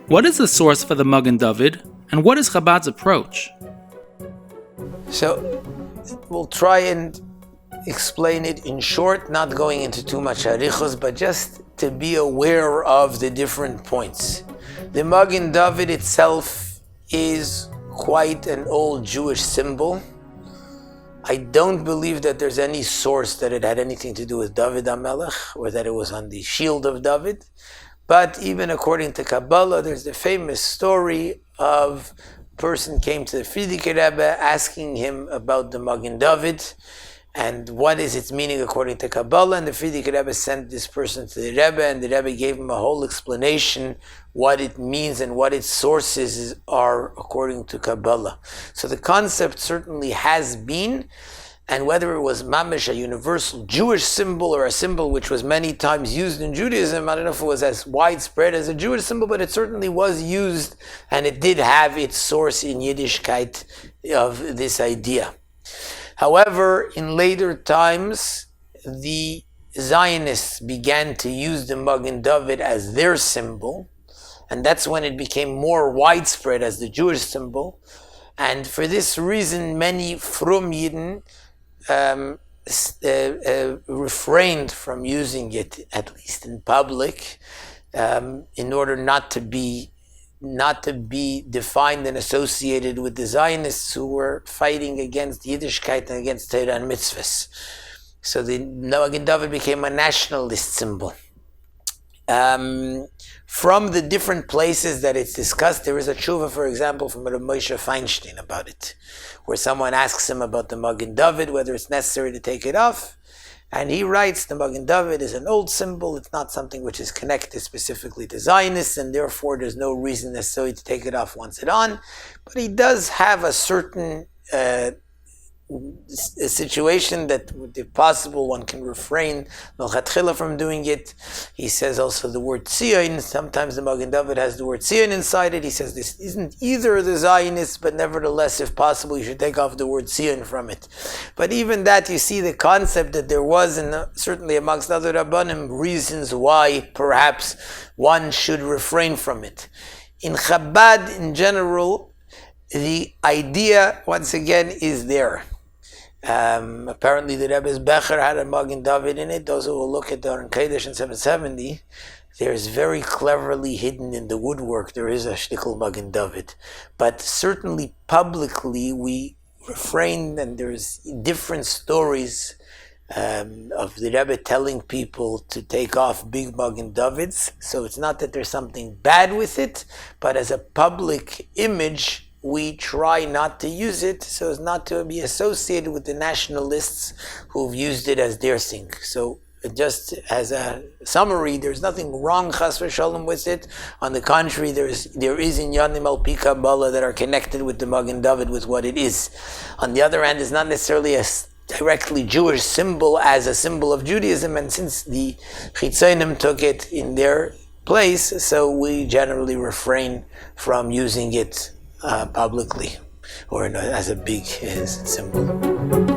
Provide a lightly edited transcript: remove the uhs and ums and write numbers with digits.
What is the source for the Magen David, and what is Chabad's approach? So, we'll try and explain it in short, not going into too much arichos, but just to be aware of the different points. The Magen David itself is quite an old Jewish symbol. I don't believe that there's any source that it had anything to do with David HaMelech, or that it was on the shield of David. But even according to Kabbalah, there's the famous story of a person came to the Frierdiker Rebbe asking him about the Magen David and what is its meaning according to Kabbalah. And the Frierdiker Rebbe sent this person to the Rebbe, and the Rebbe gave him a whole explanation what it means and what its sources are according to Kabbalah. So the concept certainly has been, and whether it was mamish, a universal Jewish symbol, or a symbol which was many times used in Judaism, I don't know if it was as widespread as a Jewish symbol, but it certainly was used, and it did have its source in Yiddishkeit of this idea. However, in later times, the Zionists began to use the Magen David as their symbol, and that's when it became more widespread as the Jewish symbol. And for this reason, many Frum Yidden refrained from using it, at least in public, in order not to be defined and associated with the Zionists who were fighting against Yiddishkeit and against Torah and mitzvahs. So the Magen David became a nationalist symbol. From the different places that it's discussed, there is a tshuva, for example, from Rabbi Moshe Feinstein about it, where someone asks him about the Magen David, whether it's necessary to take it off, and he writes the Magen David is an old symbol, it's not something which is connected specifically to Zionists, and therefore there's no reason necessarily to take it off once it's on, but he does have a certain a situation that, if possible, one can refrain milchatchila from doing it. He says also the word Tzion. Sometimes the Magen David has the word Tzion inside it. He says this isn't either the Zionists, but nevertheless, if possible, you should take off the word Tzion from it. But even that, you see the concept that there was, and certainly amongst other Rabbanim, reasons why perhaps one should refrain from it. In Chabad, in general, the idea, once again, is there. Apparently the Rebbe's Becher had a Magen David in it. Those who will look at the Aron Kodesh in 770, there's very cleverly hidden in the woodwork, there is a shtickle Magen David. But certainly publicly we refrain, and there's different stories of the Rebbe telling people to take off big Magen Davids. So it's not that there's something bad with it, but as a public image, we try not to use it so as not to be associated with the nationalists who've used it as their thing. So just as a summary, there's nothing wrong, chas v'shalom, with it. On the contrary, there is in Yanim al Pi Kabbalah that are connected with the Magen David with what it is. On the other hand, it's not necessarily a directly Jewish symbol as a symbol of Judaism, and since the Chitzonim took it in their place, so we generally refrain from using it publicly or as a big symbol.